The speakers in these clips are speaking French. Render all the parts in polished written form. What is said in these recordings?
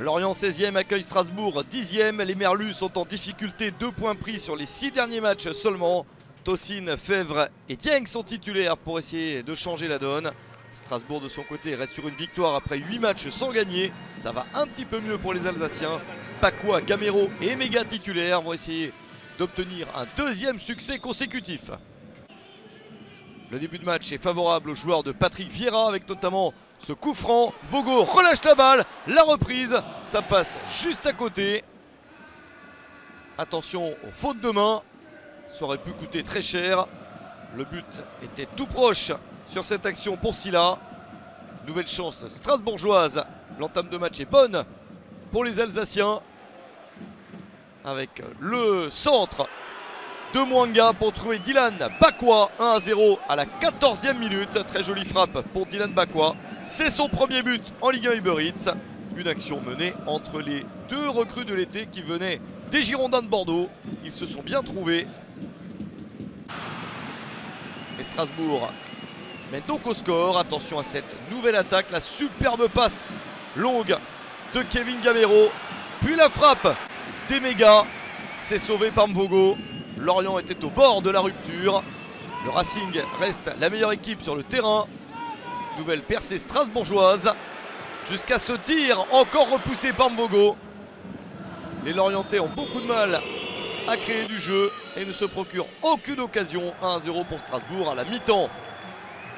Lorient 16e accueille Strasbourg 10e. Les Merlus sont en difficulté, 2 points pris sur les 6 derniers matchs seulement. Tosin, Fèvre et Dieng sont titulaires pour essayer de changer la donne. Strasbourg de son côté reste sur une victoire après 8 matchs sans gagner. Ça va un petit peu mieux pour les Alsaciens. Pacois, Gamero et Emega titulaires vont essayer d'obtenir un 2e succès consécutif. Le début de match est favorable aux joueurs de Patrick Vieira avec notamment ce coup franc. Vogo relâche la balle, la reprise, ça passe juste à côté. Attention aux fautes de main, ça aurait pu coûter très cher. Le but était tout proche sur cette action pour Silla. Nouvelle chance strasbourgeoise, l'entame de match est bonne pour les Alsaciens. Avec le centre de Mwanga pour trouver Dylan Bakwa, 1-0 à la 14e minute. Très jolie frappe pour Dylan Bakwa. C'est son premier but en Ligue 1 Uber Eats. Une action menée entre les 2 recrues de l'été qui venaient des Girondins de Bordeaux. Ils se sont bien trouvés. Et Strasbourg mène donc au score. Attention à cette nouvelle attaque. La superbe passe longue de Kevin Gamero. Puis la frappe d'Emega. C'est sauvé par Mvogo. Lorient était au bord de la rupture. Le Racing reste la meilleure équipe sur le terrain. Nouvelle percée strasbourgeoise. Jusqu'à ce tir encore repoussé par Mvogo. Les Lorientais ont beaucoup de mal à créer du jeu et ne se procurent aucune occasion. 1-0 pour Strasbourg à la mi-temps.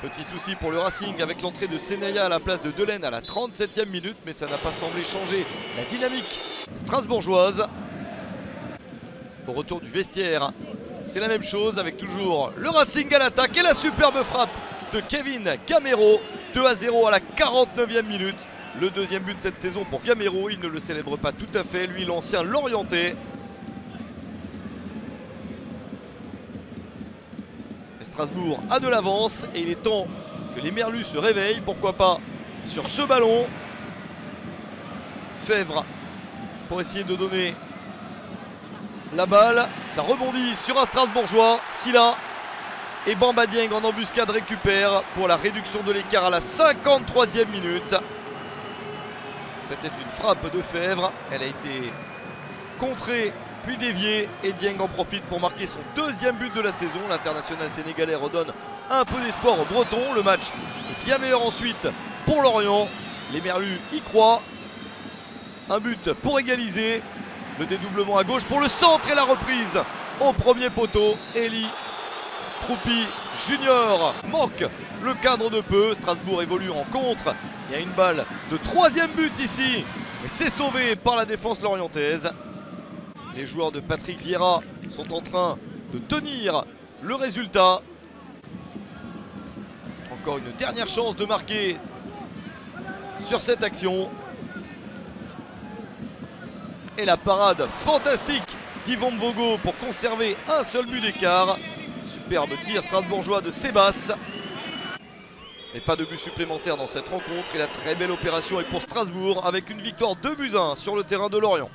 Petit souci pour le Racing avec l'entrée de Senaya à la place de Delaine à la 37e minute. Mais ça n'a pas semblé changer la dynamique strasbourgeoise. Au retour du vestiaire, c'est la même chose avec toujours le Racing à l'attaque et la superbe frappe de Kevin Gamero. 2-0 à la 49e minute. Le 2e but de cette saison pour Gamero. Il ne le célèbre pas tout à fait, lui l'ancien Lorientais. Et Strasbourg a de l'avance et il est temps que les Merlus se réveillent. Pourquoi pas sur ce ballon. Fèvre pour essayer de donner la balle, ça rebondit sur un Strasbourgeois, Silla. Et Bamba Dieng en embuscade récupère pour la réduction de l'écart à la 53e minute. C'était une frappe de Fèvre, elle a été contrée puis déviée et Dieng en profite pour marquer son 2e but de la saison. L'international sénégalais redonne un peu d'espoir aux Bretons. Le match est bien meilleur ensuite pour Lorient. Les Merlus y croient. Un but pour égaliser. Le dédoublement à gauche pour le centre et la reprise au premier poteau. Eli Kroupi Junior manque le cadre de peu. Strasbourg évolue en contre. Il y a une balle de 3e but ici. Mais c'est sauvé par la défense lorientaise. Les joueurs de Patrick Vieira sont en train de tenir le résultat. Encore une dernière chance de marquer sur cette action. Et la parade fantastique d'Yvon Mvogo pour conserver un seul but d'écart. Superbe tir strasbourgeois de Sébas. Et pas de but supplémentaire dans cette rencontre. Et la très belle opération est pour Strasbourg avec une victoire 2-1 sur le terrain de Lorient.